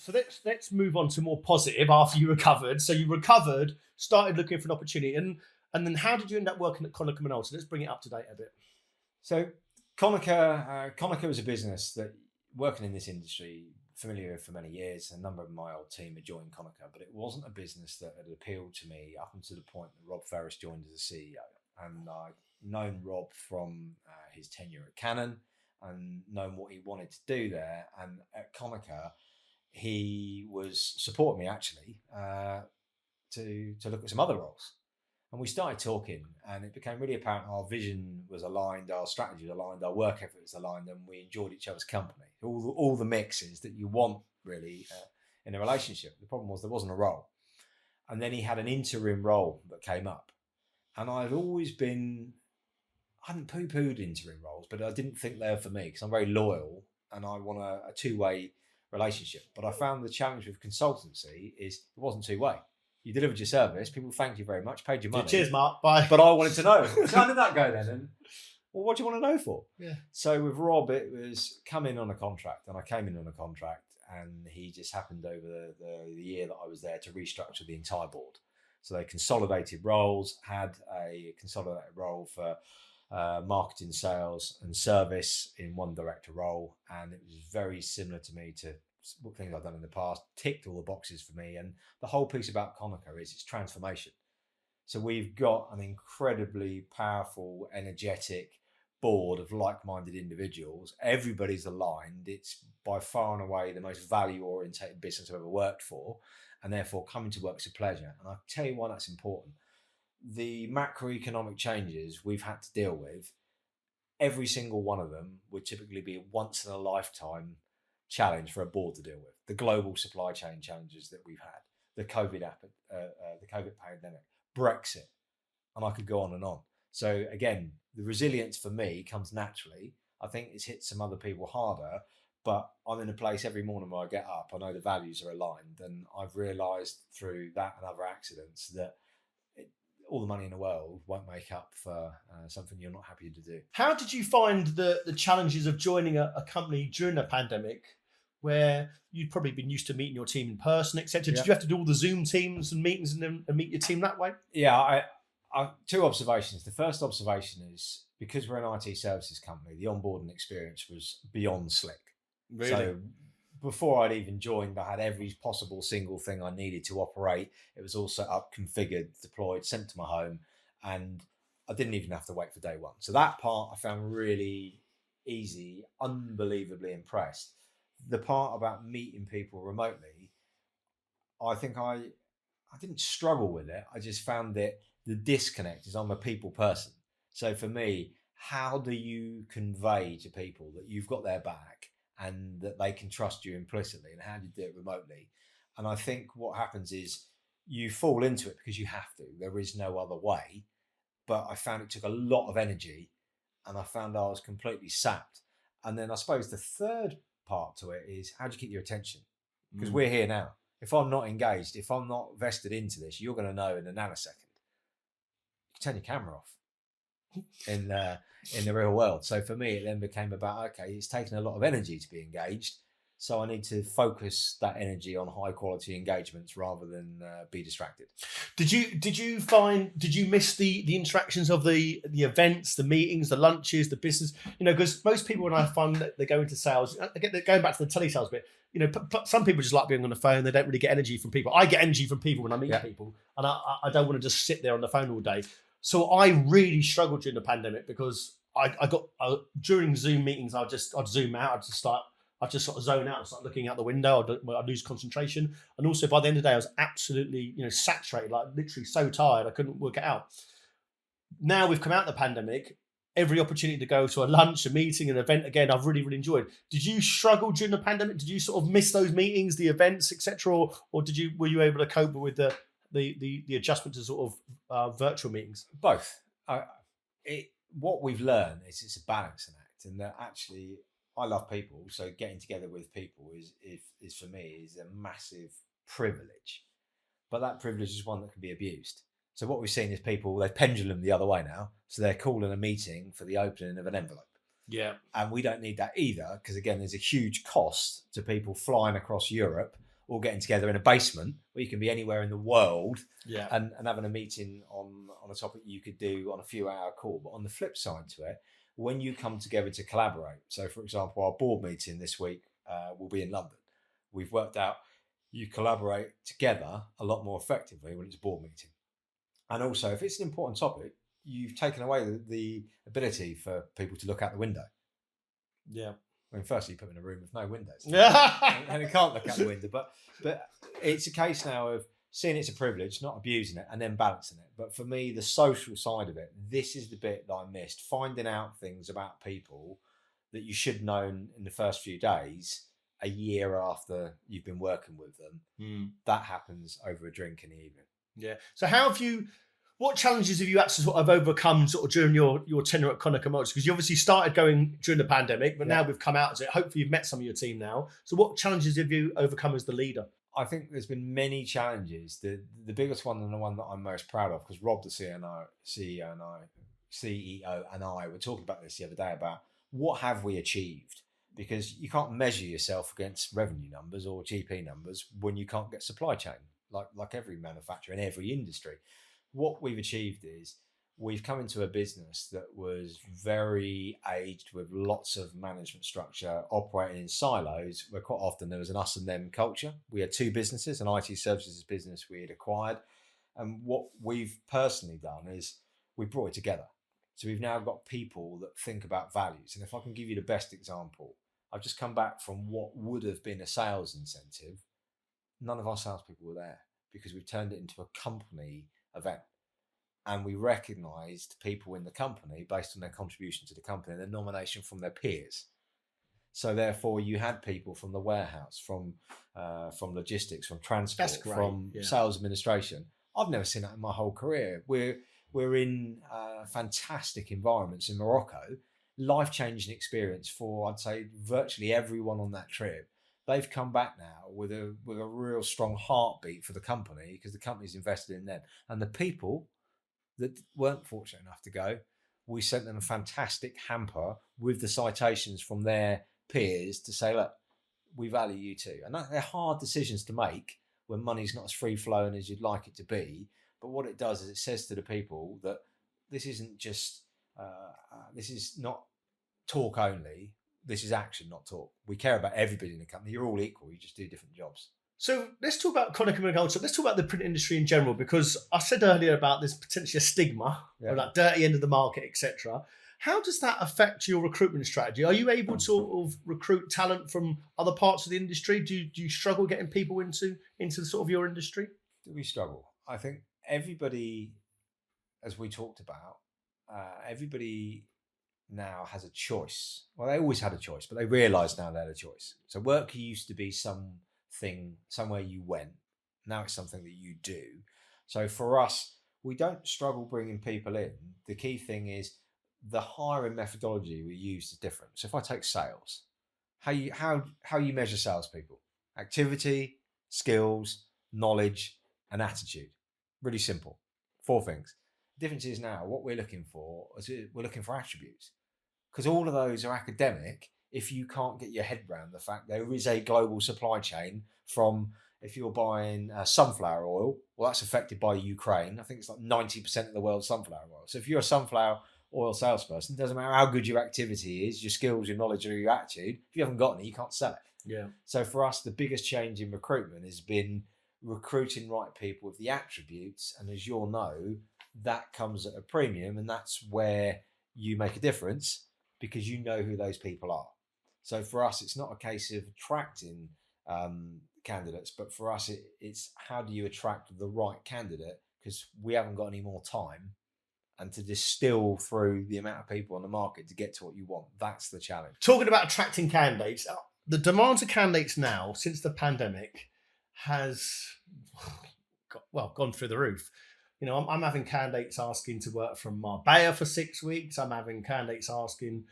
So let's move on to more positive after you recovered. So you recovered, started looking for an opportunity, and then how did you end up working at Konica Minolta? Let's bring it up to date a bit. So Konica was a business that, working in this industry, familiar with for many years. A number of my old team had joined Konica, but it wasn't a business that had appealed to me up until the point that Rob Ferris joined as a CEO. And I'd known Rob from his tenure at Canon and known what he wanted to do there. And at Konica, he was supporting me actually to look at some other roles. And we started talking, and it became really apparent our vision was aligned, our strategy was aligned, our work effort was aligned, and we enjoyed each other's company. All the mixes that you want really in a relationship. The problem was there wasn't a role. And then he had an interim role that came up. And I hadn't poo-pooed interim roles, but I didn't think they were for me because I'm very loyal and I want a two-way relationship. But I found the challenge with consultancy is it wasn't two-way. You delivered your service, people thanked you very much, paid your money. Cheers, Mark. Bye. But I wanted to know. So how did that go then? And well, what do you want to know for? Yeah. So with Rob, it was come in on a contract, and I came in on a contract, and he just happened over the year that I was there to restructure the entire board. So they consolidated roles, had a consolidated role for marketing, sales, and service in one director role, and it was very similar to me to things I've done in the past, ticked all the boxes for me. And the whole piece about Konica is its transformation. So we've got an incredibly powerful, energetic board of like-minded individuals. Everybody's aligned. It's by far and away the most value-orientated business I've ever worked for, and therefore coming to work is a pleasure. And I'll tell you why that's important. The macroeconomic changes we've had to deal with, every single one of them would typically be a once-in-a-lifetime challenge for a board to deal with. The global supply chain challenges that we've had, the COVID pandemic, Brexit, and I could go on and on. So again, the resilience for me comes naturally. I think it's hit some other people harder, but I'm in a place every morning where I get up, I know the values are aligned, and I've realised through that and other accidents that all the money in the world won't make up for something you're not happy to do. How did you find the challenges of joining a company during the pandemic, where you'd probably been used to meeting your team in person, etc.? Yeah. Did you have to do all the Zoom teams and meetings and meet your team that way? Yeah, I two observations. The first observation is because we're an IT services company, the onboarding experience was beyond slick. Really? So before I'd even joined, I had every possible single thing I needed to operate. It was all set up, configured, deployed, sent to my home, and I didn't even have to wait for day one. So that part I found really easy, unbelievably impressed. The part about meeting people remotely, I think I didn't struggle with it. I just found that the disconnect is I'm a people person. So for me, how do you convey to people that you've got their back and that they can trust you implicitly, and how do you do it remotely? And I think what happens is you fall into it because you have to. There is no other way. But I found it took a lot of energy, and I found I was completely sapped. And then I suppose the third part to it is how do you keep your attention? Because we're here now. If I'm not engaged, if I'm not vested into this, you're going to know in a nanosecond. You can turn your camera off in the real world. So for me, it then became about, okay, it's taken a lot of energy to be engaged. So I need to focus that energy on high quality engagements rather than be distracted. Did you miss the interactions of the events, the meetings, the lunches, the business? Because most people, when I find that they go into sales, going back to the telesales bit, some people just like being on the phone. They don't really get energy from people. I get energy from people when I meet people, and I don't want to just sit there on the phone all day. So I really struggled during the pandemic because I got during Zoom meetings, I'd zoom out. I'd just sort of zone out and start looking out the window. I'd lose concentration. And also by the end of the day, I was absolutely, saturated, like literally so tired. I couldn't work it out. Now we've come out of the pandemic, every opportunity to go to a lunch, a meeting, an event again, I've really, really enjoyed. Did you struggle during the pandemic? Did you sort of miss those meetings, the events, etc., or were you able to cope with the adjustment to sort of virtual meetings? Both. What we've learned is it's a balancing act, and that actually I love people, so getting together with people is for me is a massive privilege. But that privilege is one that can be abused. So what we've seen is people, they've pendulum the other way now. So they're calling a meeting for the opening of an envelope. Yeah. And we don't need that either, because again, there's a huge cost to people flying across Europe all getting together in a basement where you can be anywhere in the world Yeah. and having a meeting on a topic you could do on a few hour call. But on the flip side to it, when you come together to collaborate, so for example, our board meeting this week will be in London. We've worked out you collaborate together a lot more effectively when it's a board meeting. And also, if it's an important topic, you've taken away the ability for people to look out the window. Yeah. I mean, firstly, you put them in a room with no windows. Yeah. And it can't look out the window. But it's a case now of seeing it's a privilege, not abusing it, and then balancing it. But for me, the social side of it, this is the bit that I missed. Finding out things about people that you should have known in the first few days, a year after you've been working with them. That happens over a drink in the evening. Yeah. So what challenges have you had to sort of overcome sort of during your tenure at Konica Minolta? Because you obviously started going during the pandemic, but now we've come out of it. Hopefully you've met some of your team now. So what challenges have you overcome as the leader? I think there's been many challenges. The biggest one and the one that I'm most proud of, because Rob, the CEO and I were talking about this the other day about what have we achieved? Because you can't measure yourself against revenue numbers or GP numbers when you can't get supply chain, like every manufacturer in every industry. What we've achieved is we've come into a business that was very aged with lots of management structure, operating in silos, where quite often there was an us and them culture. We had two businesses, an IT services business we had acquired. And what we've personally done is we brought it together. So we've now got people that think about values. And if I can give you the best example, I've just come back from what would have been a sales incentive. None of our salespeople were there because we've turned it into a company event. And we recognised people in the company based on their contribution to the company and their nomination from their peers. So therefore, you had people from the warehouse, from logistics, from transport, from sales administration. I've never seen that in my whole career. We're in fantastic environments in Morocco, life-changing experience for, I'd say, virtually everyone on that trip. They've come back now with a real strong heartbeat for the company because the company's invested in them. And the people that weren't fortunate enough to go, we sent them a fantastic hamper with the citations from their peers to say, look, we value you too. And they're hard decisions to make when money's not as free-flowing as you'd like it to be. But what it does is it says to the people that this isn't just, this is not talk only. This is action, not talk. We care about everybody in the company. You're all equal. You just do different jobs. So let's talk about Konica Minolta. Let's talk about the print industry in general, because I said earlier about this potentially a stigma or that dirty end of the market, etc. How does that affect your recruitment strategy? Are you able to sort of recruit talent from other parts of the industry? Do you struggle getting people into sort of your industry? Do we struggle? I think everybody, as we talked about, everybody now has a choice. Well, they always had a choice, but they realise now they had a choice. So work used to be something, somewhere you went. Now it's something that you do. So for us, we don't struggle bringing people in. The key thing is the hiring methodology we use is different. So if I take sales, how you measure salespeople: activity, skills, knowledge, and attitude. Really simple. 4 things. The difference is now what we're looking for is we're looking for attributes, because all of those are academic. If you can't get your head around the fact there is a global supply chain from, if you're buying sunflower oil, well, that's affected by Ukraine. I think it's like 90% of the world's sunflower oil. So if you're a sunflower oil salesperson, it doesn't matter how good your activity is, your skills, your knowledge, or your attitude. If you haven't got any, you can't sell it. Yeah. So for us, the biggest change in recruitment has been recruiting right people with the attributes. And as you'll know, that comes at a premium, and that's where you make a difference because you know who those people are. So for us, it's not a case of attracting candidates, but for us, it's how do you attract the right candidate, because we haven't got any more time, and to distill through the amount of people on the market to get to what you want. That's the challenge. Talking about attracting candidates, the demand for candidates now since the pandemic has gone through the roof. You know, I'm having candidates asking to work from Marbella for 6 weeks. I'm having candidates asking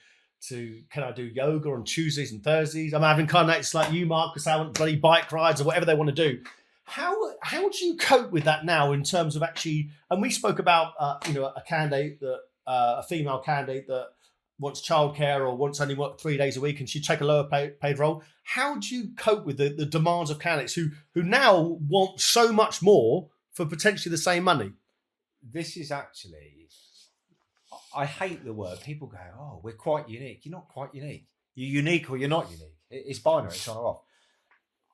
can I do yoga on Tuesdays and Thursdays? I'm having candidates like you, Mark, because I want bloody bike rides or whatever they want to do. How do you cope with that now in terms of actually? And we spoke about a candidate that a female candidate that wants childcare or wants only work 3 days a week and she'd take a lower paid role. How do you cope with the demands of candidates who now want so much more for potentially the same money? This is actually, I hate the word. People go, oh, we're quite unique. You're not quite unique. You're unique or you're not unique. It's binary, it's on or off.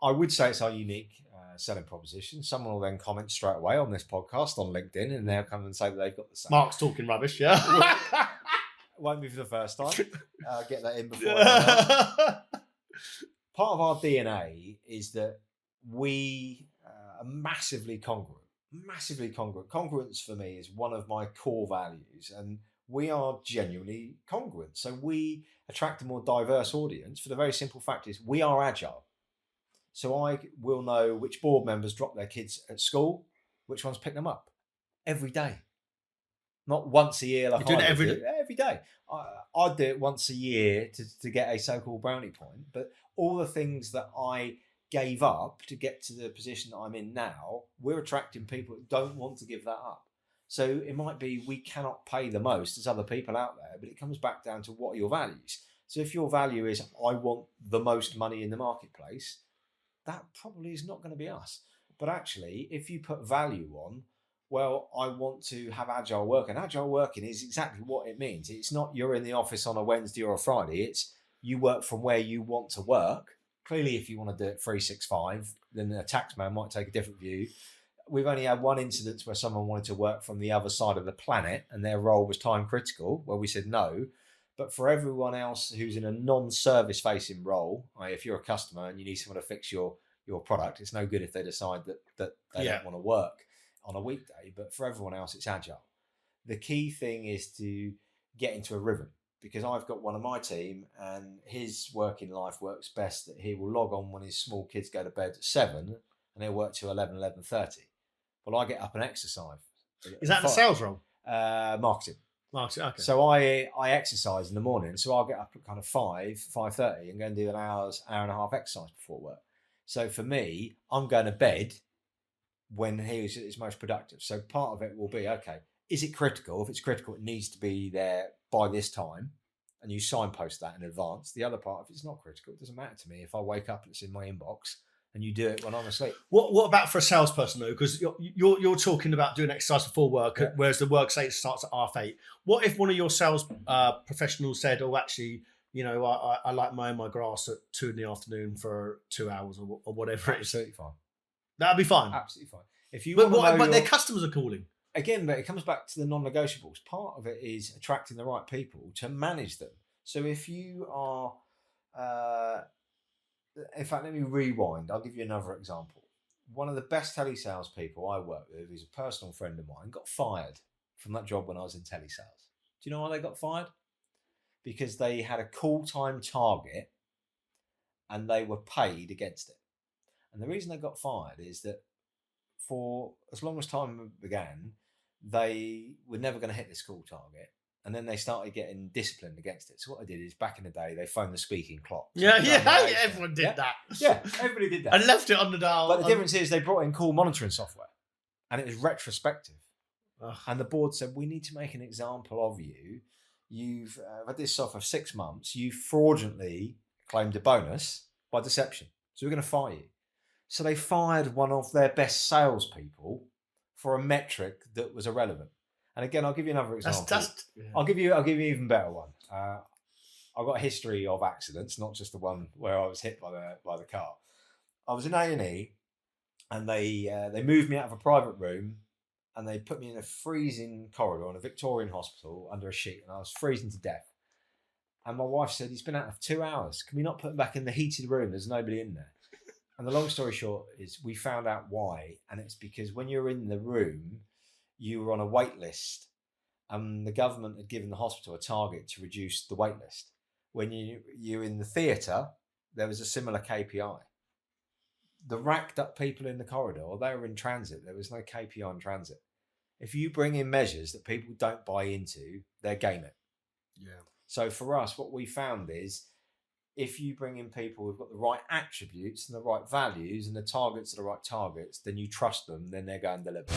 I would say it's our unique selling proposition. Someone will then comment straight away on this podcast on LinkedIn, and they'll come and say that they've got the same. Mark's talking rubbish, yeah. Won't be for the first time. Get that in before. Part of our DNA is that we are massively congruent. Massively congruent. Congruence for me is one of my core values, and we are genuinely congruent. So we attract a more diverse audience for the very simple fact is we are agile. So I will know which board members drop their kids at school, which ones pick them up every day. Not once a year. Like You're doing it every day. I'd do it once a year to get a so-called brownie point. But all the things that I gave up to get to the position that I'm in now, we're attracting people that don't want to give that up. So it might be we cannot pay the most as other people out there, but it comes back down to what are your values. So if your value is I want the most money in the marketplace, that probably is not going to be us. But actually, if you put value on, well, I want to have agile work. And agile working is exactly what it means. It's not you're in the office on a Wednesday or a Friday. It's you work from where you want to work. Clearly, if you want to do it 365, then a taxman might take a different view. We've only had one incident where someone wanted to work from the other side of the planet and their role was time critical, where we said no. But for everyone else who's in a non-service facing role, if you're a customer and you need someone to fix your product, it's no good if they decide that they don't want to work on a weekday. But for everyone else, it's agile. The key thing is to get into a rhythm, because I've got one of my team and his working life works best that he will log on when his small kids go to bed at 7 and he'll work till 11:30. Well, I get up and exercise. Is that the sales role? Marketing. Marketing, okay. So I exercise in the morning. So I'll get up at kind of 5:30 and go and do an hour and a half exercise before work. So for me, I'm going to bed when he is at his most productive. So part of it will be, okay, is it critical? If it's critical, it needs to be there by this time. And you signpost that in advance. The other part, if it's not critical, it doesn't matter to me. If I wake up and it's in my inbox, and you do it when I'm asleep. What about for a salesperson though? Because you're talking about doing exercise before work, yeah. Whereas the work say it starts at 8:30. What if one of your sales professionals said, "Oh, actually, I like mowing my grass at 2 p.m. for 2 hours or whatever it is." Absolutely fine. That'd be fine. Absolutely fine. If you but their customers are calling again, but it comes back to the non-negotiables. Part of it is attracting the right people to manage them. So if you are in fact, let me rewind. I'll give you another example. One of the best telesales people I work with, who's a personal friend of mine, got fired from that job when I was in telesales. Do you know why they got fired? Because they had a call time target and they were paid against it. And the reason they got fired is that for as long as time began, they were never going to hit this call target. And then they started getting disciplined against it. So what I did is back in the day, they phoned the speaking clock. So everyone did that. Yeah, everybody did that. And left it on the dial. But the difference is they brought in call monitoring software and it was retrospective. Ugh. And the board said, we need to make an example of you. You've had this software for 6 months. You fraudulently claimed a bonus by deception. So we're going to fire you. So they fired one of their best salespeople for a metric that was irrelevant. And again, I'll give you another example. I'll give you an even better one. I've got a history of accidents, not just the one where I was hit by the car. I was in A&E, and they moved me out of a private room, and they put me in a freezing corridor in a Victorian hospital under a sheet, and I was freezing to death. And my wife said, "He's been out for 2 hours. Can we not put him back in the heated room? There's nobody in there." And the long story short is, we found out why, and it's because when you're in the room, you were on a wait list, and the government had given the hospital a target to reduce the wait list. When you're in the theatre, there was a similar KPI. The racked up people in the corridor, they were in transit. There was no KPI in transit. If you bring in measures that people don't buy into, they game it. Yeah. So for us, what we found is, if you bring in people who've got the right attributes and the right values and the targets are the right targets, then you trust them, then they're going to deliver.